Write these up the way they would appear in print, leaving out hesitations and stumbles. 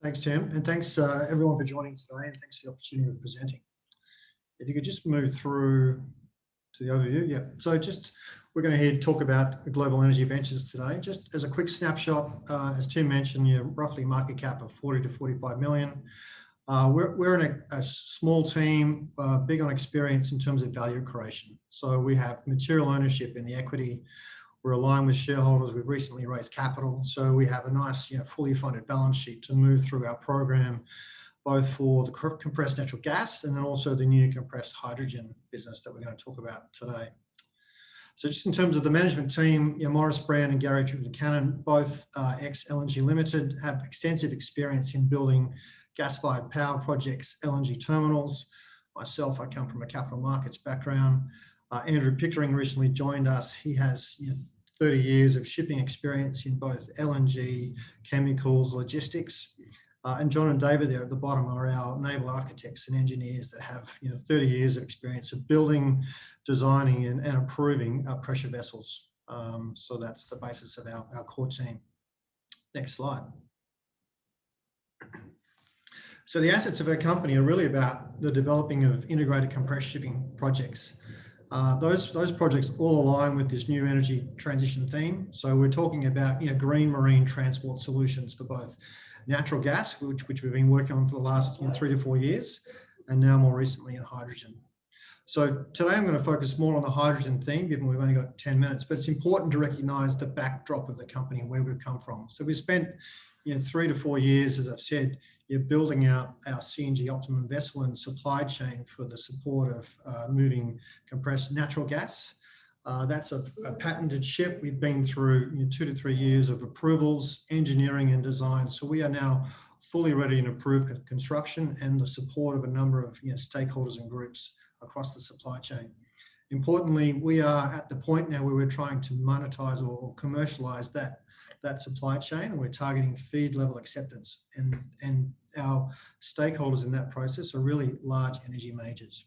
Thanks, Tim, and thanks everyone for joining today, and thanks for the opportunity of presenting. If you could just move through to the overview. Yeah, so we're going to talk about Global Energy Ventures today. Just as a quick snapshot, as Tim mentioned, roughly market cap of 40 to 45 million. We're in a small team, big on experience in terms of value creation. So we have material ownership in the equity. We're aligned with shareholders. We've recently raised capital, so we have a nice, fully funded balance sheet to move through our program, both for the compressed natural gas and then also the new compressed hydrogen business that we're going to talk about today. So just in terms of the management team, Maurice Brand and Gary Buchanan, both ex-LNG Limited, have extensive experience in building gas-fired power projects, LNG terminals. Myself, I come from a capital markets background. Andrew Pickering recently joined us. He has 30 years of shipping experience in both LNG, chemicals, logistics. And John and David there at the bottom are our naval architects and engineers that have 30 years of experience of building, designing and approving pressure vessels. So that's the basis of our core team. Next slide. So the assets of our company are really about the developing of integrated compressed shipping projects. Those projects all align with this new energy transition theme. So we're talking about green marine transport solutions for both natural gas, which we've been working on for the last 3 to 4 years, and now more recently in hydrogen. So today I'm going to focus more on the hydrogen theme, given we've only got 10 minutes, but it's important to recognise the backdrop of the company and where we've come from. So we spent 3 to 4 years, as I've said, building out our CNG Optimum vessel and supply chain for the support of moving compressed natural gas. That's a patented ship. We've been through 2 to 3 years of approvals, engineering and design. So we are now fully ready and approved construction and the support of a number of stakeholders and groups across the supply chain. Importantly, we are at the point now where we're trying to monetize or commercialize that supply chain, and we're targeting feed level acceptance, and our stakeholders in that process are really large energy majors.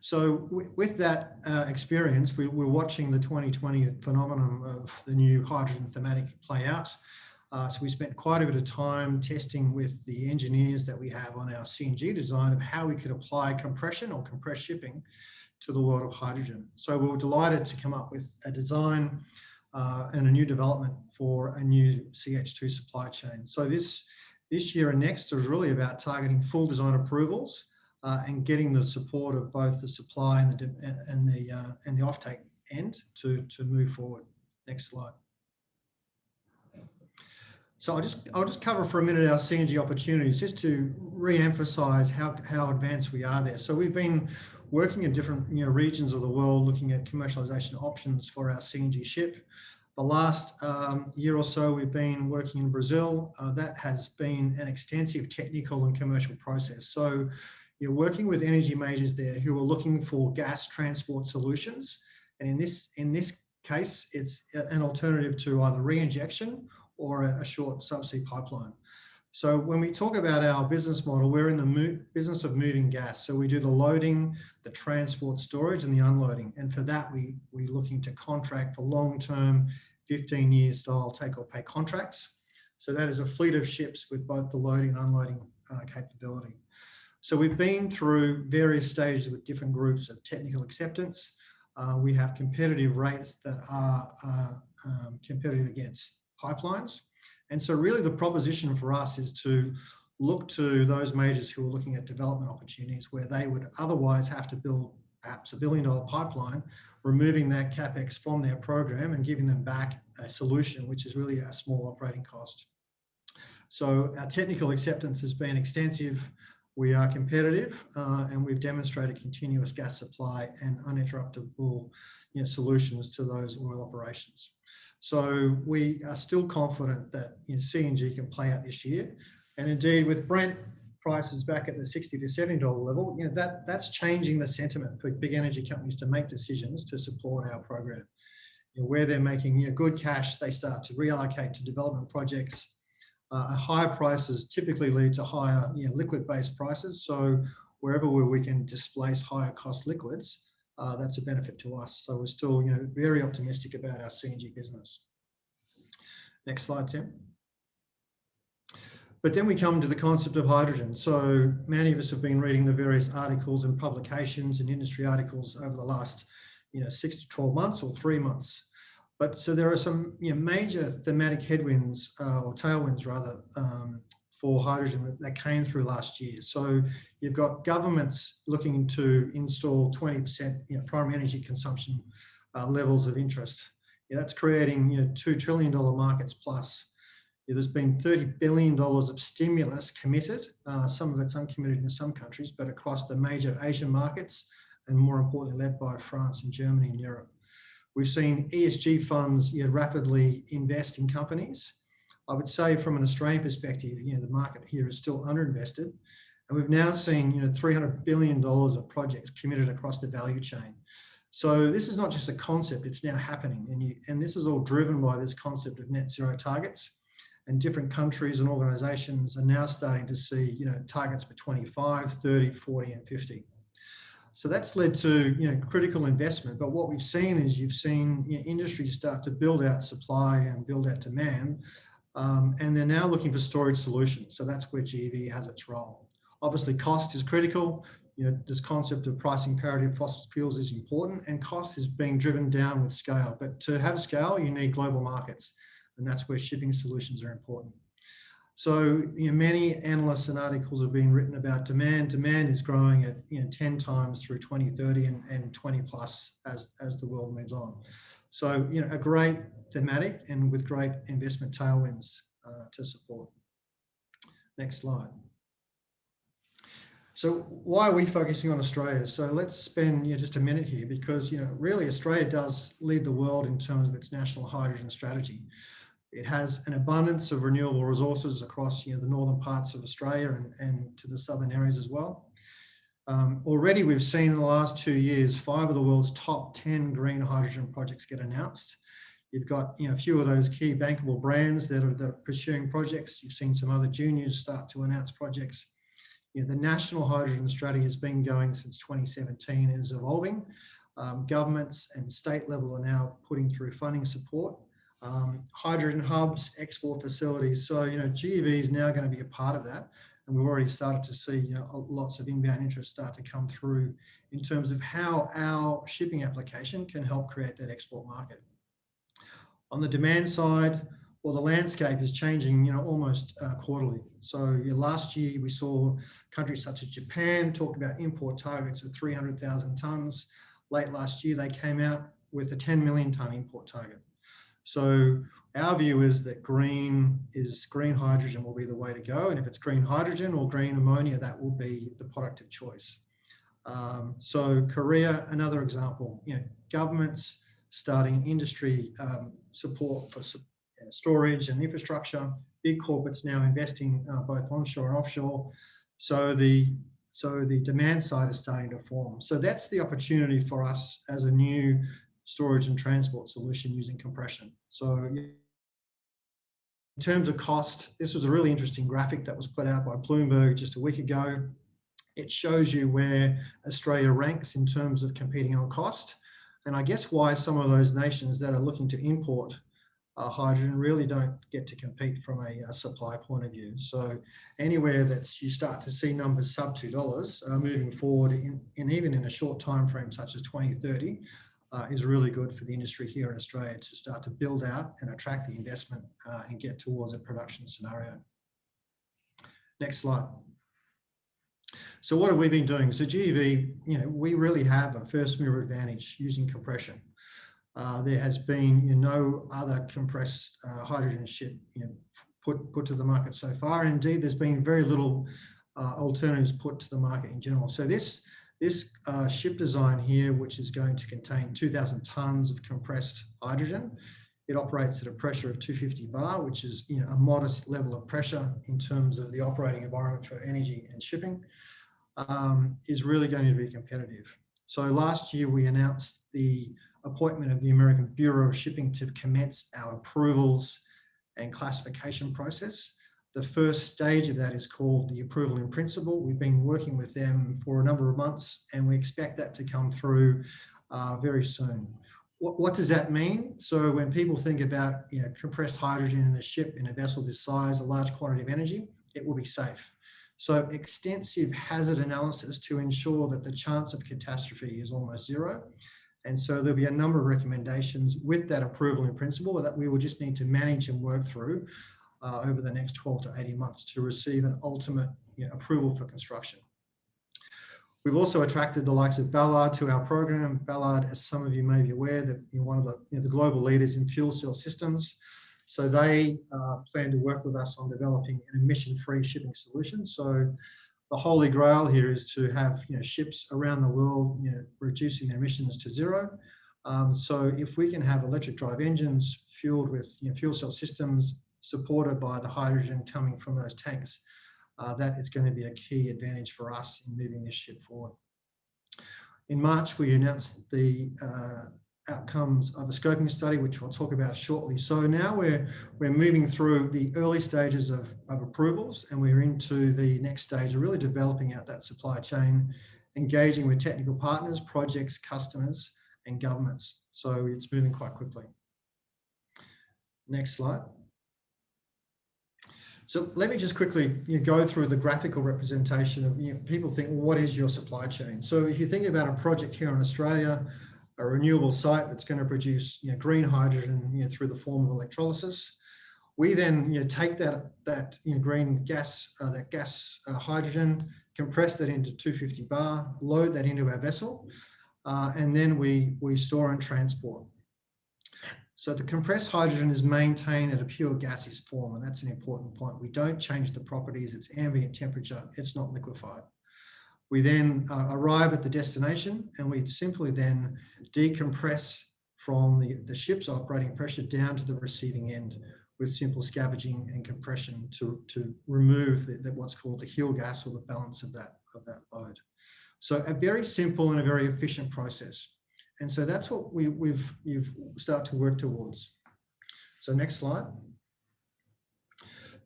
So with that experience, we're watching the 2020 phenomenon of the new hydrogen thematic play out. So we spent quite a bit of time testing with the engineers that we have on our CNG design of how we could apply compression or compressed shipping to the world of hydrogen. So we were delighted to come up with a design and a new development for a new CH2 supply chain. So this year and next is really about targeting full design approvals and getting the support of both the supply and the offtake end to move forward. Next slide. So I'll just cover for a minute our CNG opportunities, just to re-emphasize how advanced we are there. So we've been working in different regions of the world looking at commercialization options for our CNG ship. The last year or so we've been working in Brazil. That has been an extensive technical and commercial process. So you're working with energy majors there who are looking for gas transport solutions. And in this case, it's an alternative to either re-injection or a short subsea pipeline. So when we talk about our business model, we're in the business of moving gas. So we do the loading, the transport, storage, and the unloading. And for that, we're looking to contract for long-term, 15-year style take-or-pay contracts. So that is a fleet of ships with both the loading and unloading capability. So we've been through various stages with different groups of technical acceptance. We have competitive rates that are competitive against pipelines. And so really the proposition for us is to look to those majors who are looking at development opportunities where they would otherwise have to build perhaps $1 billion pipeline, removing that CapEx from their program and giving them back a solution, which is really a small operating cost. So our technical acceptance has been extensive. We are competitive and we've demonstrated continuous gas supply and uninterruptible solutions to those oil operations. So we are still confident that CNG can play out this year. And indeed, with Brent prices back at the $60 to $70 level, that's changing the sentiment for big energy companies to make decisions to support our program. Where they're making good cash, they start to reallocate to development projects. Higher prices typically lead to higher liquid-based prices. So wherever we can displace higher cost liquids, that's a benefit to us. So we're still very optimistic about our CNG business. Next slide, Tim. But then we come to the concept of hydrogen. So many of us have been reading the various articles and publications and industry articles over the last 6 to 12 months or 3 months. But so there are some major thematic headwinds or tailwinds rather for hydrogen that came through last year. So you've got governments looking to install 20% primary energy consumption levels of interest. That's creating $2 trillion markets plus. There's been $30 billion of stimulus committed. Some of it's uncommitted in some countries, but across the major Asian markets, and more importantly, led by France and Germany and Europe. We've seen ESG funds rapidly invest in companies. I would say from an Australian perspective, the market here is still underinvested. And we've now seen $300 billion of projects committed across the value chain. So this is not just a concept, it's now happening. And this is all driven by this concept of net zero targets. And different countries and organizations are now starting to see targets for 25, 30, 40, and 50. So that's led to critical investment. But what we've seen is you've seen industries start to build out supply and build out demand, and they're now looking for storage solutions. So that's where GEV has its role. Obviously, cost is critical. This concept of pricing parity of fossil fuels is important, and cost is being driven down with scale. But to have scale, you need global markets. And that's where shipping solutions are important. So many analysts and articles have been written about demand. Demand is growing at 10 times through 2030 and 20 plus as the world moves on. So a great thematic and with great investment tailwinds to support. Next slide. So why are we focusing on Australia? So let's spend just a minute here because really Australia does lead the world in terms of its national hydrogen strategy. It has an abundance of renewable resources across the northern parts of Australia and to the southern areas as well. Already we've seen in the last 2 years, 5 of the world's top 10 green hydrogen projects get announced. You've got a few of those key bankable brands that are pursuing projects. You've seen some other juniors start to announce projects. The national hydrogen strategy has been going since 2017 and is evolving. Governments and state level are now putting through funding support. Hydrogen hubs, export facilities. So, GEV is now going to be a part of that. And we've already started to see, lots of inbound interest start to come through in terms of how our shipping application can help create that export market. On the demand side, well, the landscape is changing, almost quarterly. So last year we saw countries such as Japan talk about import targets of 300,000 tonnes. Late last year, they came out with a 10 million tonne import target. So our view is that green hydrogen will be the way to go. And if it's green hydrogen or green ammonia, that will be the product of choice. So Korea, another example, governments starting industry support for storage and infrastructure, big corporates now investing both onshore and offshore. So the demand side is starting to form. So that's the opportunity for us as a new storage and transport solution using compression. So in terms of cost, this was a really interesting graphic that was put out by Bloomberg just a week ago. It shows you where Australia ranks in terms of competing on cost. And I guess why some of those nations that are looking to import hydrogen really don't get to compete from a supply point of view. So anywhere that you start to see numbers sub $2 moving forward, even in a short time frame such as 2030, is really good for the industry here in Australia to start to build out and attract the investment and get towards a production scenario. Next slide. So what have we been doing? So GEV, we really have a first mover advantage using compression. There has been no other compressed hydrogen ship put to the market so far. Indeed, there's been very little alternatives put to the market in general. So this ship design here, which is going to contain 2,000 tonnes of compressed hydrogen, it operates at a pressure of 250 bar, which is a modest level of pressure in terms of the operating environment for energy and shipping, is really going to be competitive. So last year we announced the appointment of the American Bureau of Shipping to commence our approvals and classification process. The first stage of that is called the approval in principle. We've been working with them for a number of months and we expect that to come through very soon. What does that mean? So when people think about compressed hydrogen in a ship, in a vessel this size, a large quantity of energy, it will be safe. So extensive hazard analysis to ensure that the chance of catastrophe is almost zero. And so there'll be a number of recommendations with that approval in principle that we will just need to manage and work through over the next 12 to 18 months to receive an ultimate approval for construction. We've also attracted the likes of Ballard to our program. Ballard, as some of you may be aware, that one of the global leaders in fuel cell systems. So they plan to work with us on developing an emission-free shipping solution. So the holy grail here is to have ships around the world reducing their emissions to zero. So if we can have electric drive engines fueled with fuel cell systems supported by the hydrogen coming from those tanks, that is going to be a key advantage for us in moving this ship forward. In March, we announced the outcomes of a scoping study, which we'll talk about shortly. So now we're moving through the early stages of approvals, and we're into the next stage of really developing out that supply chain, engaging with technical partners, projects, customers, and governments. So it's moving quite quickly. Next slide. So let me just quickly go through the graphical representation of, people think, well, what is your supply chain? So if you think about a project here in Australia, a renewable site that's going to produce green hydrogen through the form of electrolysis, we then take that green gas, hydrogen, compress that into 250 bar, load that into our vessel, and then we store and transport. So the compressed hydrogen is maintained at a pure gaseous form, and that's an important point. We don't change the properties. It's ambient temperature. It's not liquefied. We then arrive at the destination, and we simply then decompress from the ship's operating pressure down to the receiving end with simple scavenging and compression to remove what's called the heel gas, or the balance of that load. So a very simple and a very efficient process. And so that's what you've started to work towards. So next slide.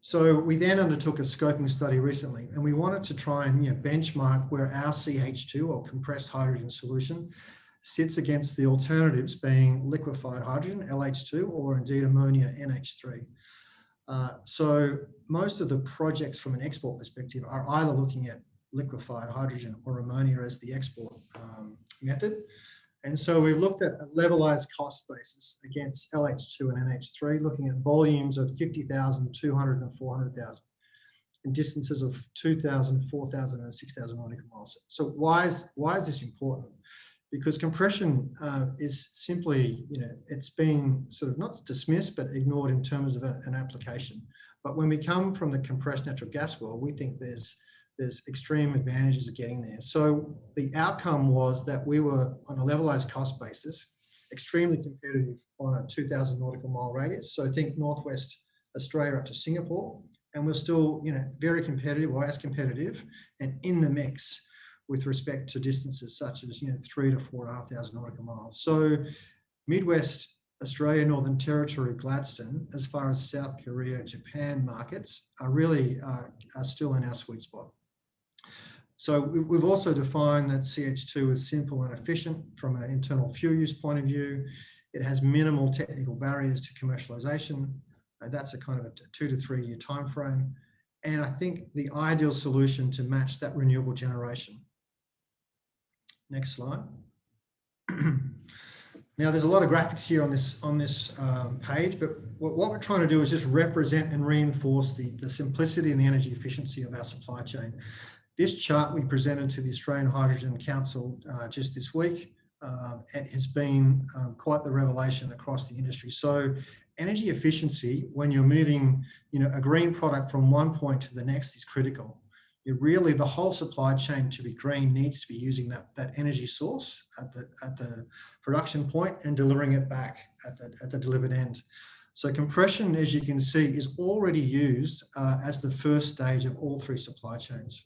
So we then undertook a scoping study recently, and we wanted to try and benchmark where our CH2, or compressed hydrogen solution, sits against the alternatives being liquefied hydrogen, LH2, or indeed ammonia, NH3. So most of the projects from an export perspective are either looking at liquefied hydrogen or ammonia as the export method. And so we've looked at a levelized cost basis against LH2 and NH3, looking at volumes of 50,000, 200, and 400,000, and distances of 2,000, 4,000, and 6,000 nautical miles. So why is this important? Because compression is simply, it's been sort of not dismissed, but ignored in terms of an application. But when we come from the compressed natural gas world, we think there's extreme advantages of getting there. So the outcome was that we were, on a levelized cost basis, extremely competitive on a 2,000 nautical mile radius. So think Northwest Australia up to Singapore, and we're still, very competitive, or as competitive, and in the mix with respect to distances such as 3,000 to 4,500 nautical miles. So Midwest Australia, Northern Territory, Gladstone, as far as South Korea, Japan markets are really are still in our sweet spot. So we've also defined that CH2 is simple and efficient from an internal fuel use point of view. It has minimal technical barriers to commercialization. That's a kind of a 2 to 3 year time frame. And I think the ideal solution to match that renewable generation. Next slide. Now, there's a lot of graphics here on this page, but what we're trying to do is just represent and reinforce the simplicity and the energy efficiency of our supply chain. This chart we presented to the Australian Hydrogen Council just this week. It has been quite the revelation across the industry. So energy efficiency, when you're moving a green product from one point to the next, is critical. Really, the whole supply chain to be green needs to be using that energy source at the production point and delivering it back at the delivered end. So compression, as you can see, is already used as the first stage of all three supply chains.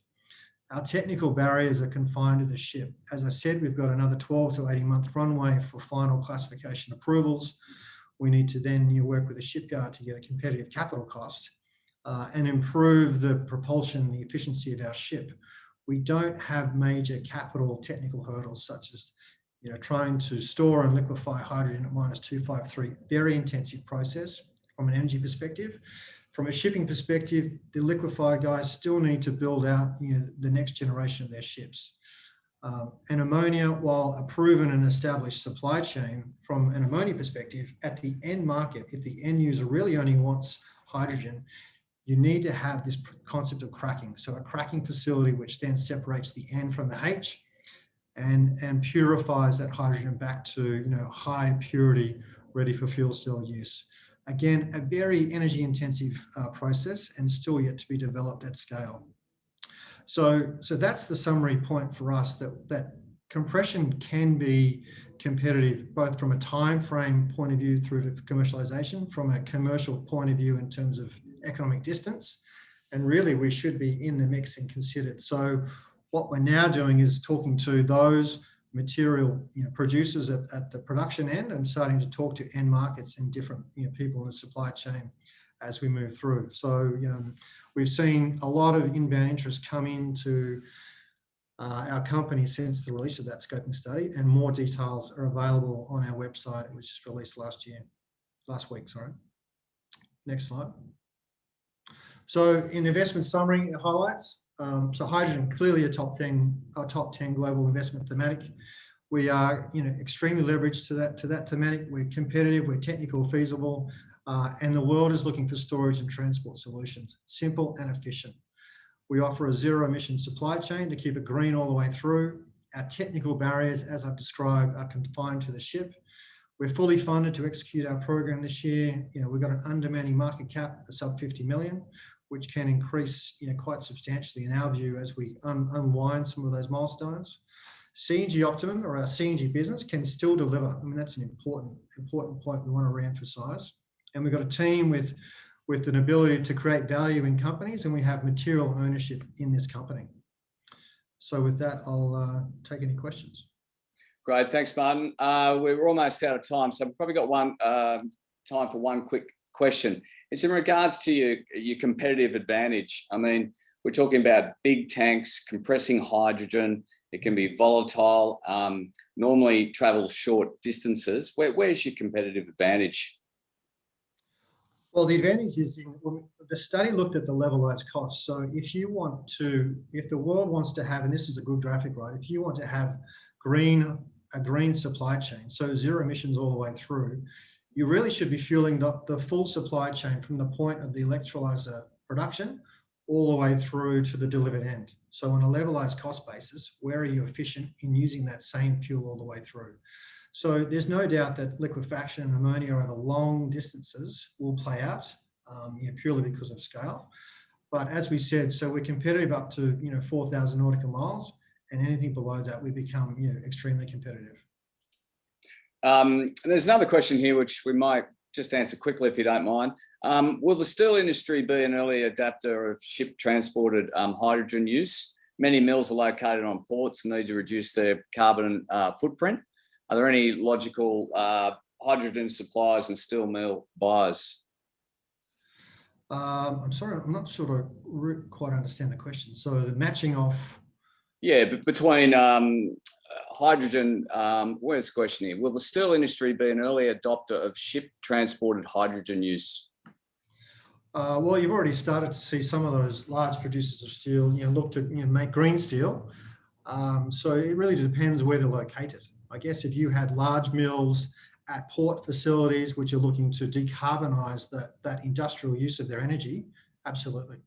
Our technical barriers are confined to the ship. As I said, we've got another 12 to 18 month runway for final classification approvals. We need to then work with the shipyard to get a competitive capital cost and improve the propulsion, the efficiency of our ship. We don't have major capital technical hurdles such as trying to store and liquefy hydrogen at -253. Very intensive process from an energy perspective. From a shipping perspective, the liquefied guys still need to build out the next generation of their ships. And ammonia, while a proven and established supply chain, from an ammonia perspective, at the end market, if the end user really only wants hydrogen, you need to have this concept of cracking. So a cracking facility which then separates the N from the H and purifies that hydrogen back to high purity, ready for fuel cell use. Again, a very energy intensive process and still yet to be developed at scale. So that's the summary point for us, that compression can be competitive both from a time frame point of view through to commercialization, from a commercial point of view in terms of economic distance, and really we should be in the mix and considered. So what we're now doing is talking to those material producers at the production end and starting to talk to end markets and different people in the supply chain as we move through. So we've seen a lot of inbound interest come into our company since the release of that scoping study, and more details are available on our website. It was just released last week. Next slide. So in investment summary, it highlights. So hydrogen, clearly a top 10 global investment thematic. We are extremely leveraged to that thematic. We're competitive, we're technical, feasible, and the world is looking for storage and transport solutions, simple and efficient. We offer a zero emission supply chain to keep it green all the way through. Our technical barriers, as I've described, are confined to the ship. We're fully funded to execute our program this year. We've got an undemanding market cap of sub 50 million, which can increase quite substantially in our view as we unwind some of those milestones. CNG Optimum, or our CNG business, can still deliver. I mean, that's an important point we want to re-emphasize. And we've got a team with an ability to create value in companies, and we have material ownership in this company. So with that, I'll take any questions. Great, thanks, Martin. We're almost out of time, so we've probably got time for one quick question. It's in regards to your competitive advantage. I mean, we're talking about big tanks, compressing hydrogen. It can be volatile, normally travels short distances. Where's your competitive advantage? Well, the advantage is the study looked at the levelized costs. So if the world wants to have, and this is a good graphic, right? If you want to have a green supply chain, so zero emissions all the way through, you really should be fueling the full supply chain from the point of the electrolyzer production all the way through to the delivered end. So on a levelized cost basis, where are you efficient in using that same fuel all the way through? So there's no doubt that liquefaction and ammonia over long distances will play out purely because of scale. But as we said, so we're competitive up to 4,000 nautical miles, and anything below that we become extremely competitive. There's another question here which we might just answer quickly if you don't mind. Will the steel industry be an early adapter of ship transported hydrogen use? Many mills are located on ports and need to reduce their carbon footprint. Are there any logical hydrogen suppliers and steel mill buyers? I'm sorry, I'm not sure I quite understand the question. So the matching off. Yeah, but between hydrogen, where's the question here? Will the steel industry be an early adopter of ship transported hydrogen use? Well, you've already started to see some of those large producers of steel, look to make green steel. So it really depends where they're located. I guess if you had large mills at port facilities which are looking to decarbonize that industrial use of their energy, absolutely.